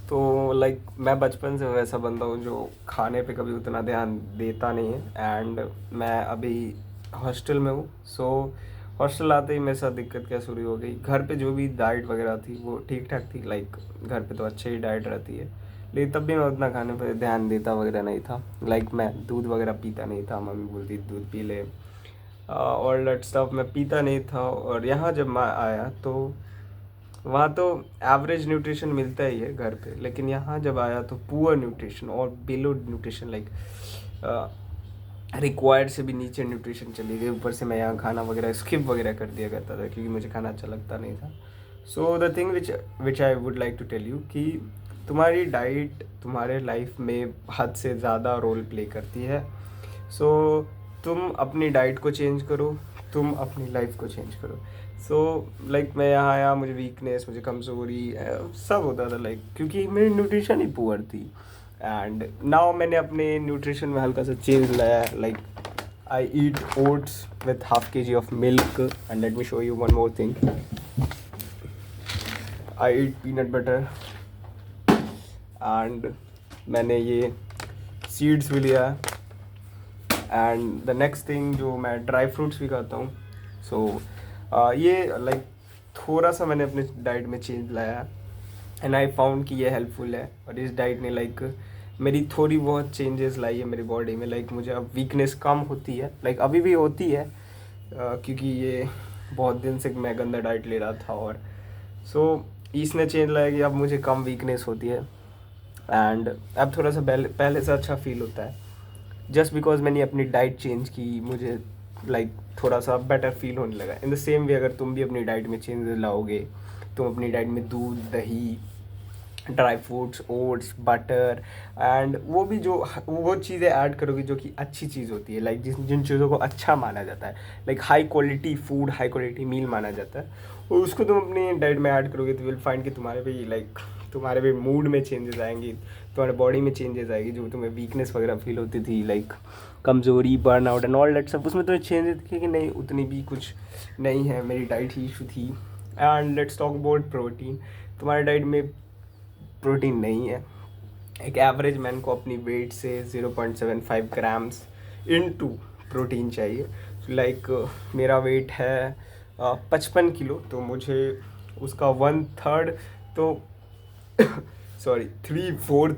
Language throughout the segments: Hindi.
तो लाइक मैं बचपन से वैसा बंदा हूँ जो खाने पे कभी उतना ध्यान देता नहीं है। एंड मैं अभी हॉस्टल में हूँ। सो हॉस्टल आते ही मेरे साथ दिक्कत क्या शुरू हो गई, घर पे जो भी डाइट वगैरह थी वो ठीक ठाक थी। लाइक घर पे तो अच्छी ही डाइट रहती है, लेकिन तब भी मैं उतना खाने पे ध्यान देता वगैरह नहीं था। लाइक मैं दूध वगैरह पीता नहीं था, मम्मी बोलती दूध पी ले और दैट स्टफ, मैं पीता नहीं था। और यहाँ जब मैं आया तो वहाँ तो एवरेज न्यूट्रिशन मिलता ही है घर पे, लेकिन यहाँ जब आया तो पुअर न्यूट्रिशन और बिलो न्यूट्रिशन, लाइक रिक्वायर्ड से भी नीचे न्यूट्रिशन चली गई। ऊपर से मैं यहाँ खाना वगैरह स्किप वगैरह कर दिया करता था क्योंकि मुझे खाना अच्छा लगता नहीं था। So the thing which I would like to tell you कि तुम्हारी डाइट तुम्हारे लाइफ में हद से ज़्यादा रोल प्ले करती है। सो तुम अपनी डाइट को चेंज करो, तुम अपनी लाइफ को चेंज करो। सो लाइक मैं यहाँ आया, मुझे वीकनेस, मुझे कमज़ोरी सब होता था, लाइक क्योंकि मेरी न्यूट्रिशन ही पुअर थी। एंड नाउ मैंने अपने न्यूट्रिशन में हल्का सा चेंज लाया है। Like I eat oats with ½ kg of milk and let me show you one more thing. I eat peanut butter and मैंने ये सीड्स भी लिया है। एंड द नेक्स्ट थिंग जो मैं ड्राई फ्रूट्स भी खाता हूँ। सो ये लाइक थोड़ा सा मैंने अपने डाइट में चेंज लाया है एंड आई फाउंड कि ये हेल्पफुल है। और इस डाइट ने लाइक मेरी थोड़ी बहुत चेंजेस लाई है मेरी बॉडी में। लाइक मुझे अब वीकनेस कम होती है, लाइक अभी भी होती है क्योंकि ये बहुत दिन से मैं गंदा डाइट ले रहा था। और सो इसने चेंज लाया कि अब मुझे कम वीकनेस होती है एंड अब थोड़ा सा पहले से अच्छा फील होता है। जस्ट बिकॉज मैंने अपनी डाइट चेंज की, मुझे लाइक थोड़ा सा बेटर फील होने लगा। इन द सेम वे अगर तुम भी अपनी डाइट में चेंज लाओगे, तुम अपनी डाइट में दूध, दही, dry fruits, oats, butter and वो चीज़ें ऐड करोगे जो कि अच्छी चीज़ होती है, लाइक जिन चीज़ों को अच्छा माना जाता है, like high quality food, high quality meal माना जाता है, और उसको तुम अपनी डाइट में ऐड करोगे तो विल फाइंड कि तुम्हारे भी मूड में चेंजेस आएंगी, तुम्हारे बॉडी में चेंजेस आएगी। जो तुम्हें वीकनेस वगैरह फील होती थी, लाइक कमज़ोरी, burn out and all that सब, उसमें तुम्हें चेंजेस दिखे कि नहीं उतनी भी कुछ नहीं है, मेरी डाइट ही इशू थी। And let's talk about protein. तुम्हारी डाइट में प्रोटीन नहीं है। एक एवरेज मैन को अपनी वेट से 0.75 ग्राम्स इनटू प्रोटीन चाहिए। लाइक मेरा वेट है 55 किलो, तो मुझे उसका 1/3 तो सॉरी 3/4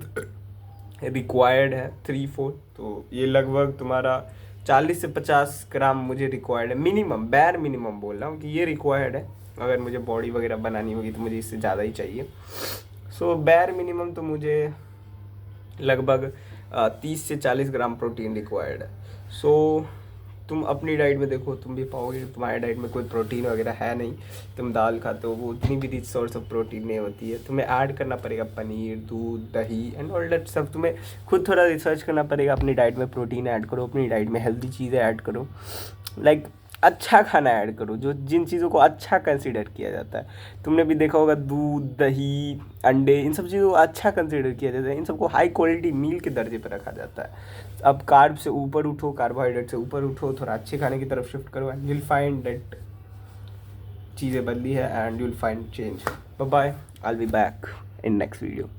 रिक्वायर्ड है। 3/4 तो ये लगभग तुम्हारा 40 से 50 ग्राम मुझे रिक्वायर्ड है, मिनिमम, बैर मिनिमम बोल रहा हूँ कि ये रिक्वायर्ड है। अगर मुझे बॉडी वगैरह बनानी होगी तो मुझे इससे ज़्यादा ही चाहिए। सो बैर मिनिमम तो मुझे लगभग 30 से 40 ग्राम प्रोटीन रिक्वायर्ड है। सो तुम अपनी डाइट में देखो, तुम भी पाओगे कि तुम्हारी डाइट में कोई प्रोटीन वगैरह है नहीं। तुम दाल खाते हो, वो उतनी भी रिच सोर्स ऑफ प्रोटीन नहीं होती है। तुम्हें ऐड करना पड़ेगा पनीर, दूध, दही एंड ऑल दैट सब। तुम्हें खुद थोड़ा रिसर्च करना पड़ेगा, अपनी डाइट में प्रोटीन ऐड करो, अपनी डाइट में हेल्दी चीज़ें ऐड करो, लाइक अच्छा खाना ऐड करो, जो जिन चीज़ों को अच्छा कंसीडर किया जाता है। तुमने भी देखा होगा दूध, दही, अंडे, इन सब चीज़ों को अच्छा कंसीडर किया जाता है, इन सबको हाई क्वालिटी मील के दर्जे पर रखा जाता है। अब कार्ब से ऊपर उठो, कार्बोहाइड्रेट से ऊपर उठो, थोड़ा अच्छे खाने की तरफ शिफ्ट करो एंड यूल फाइंड दैट चीज़ें बदली है and you'll find change. Bye bye, I will be back in next video.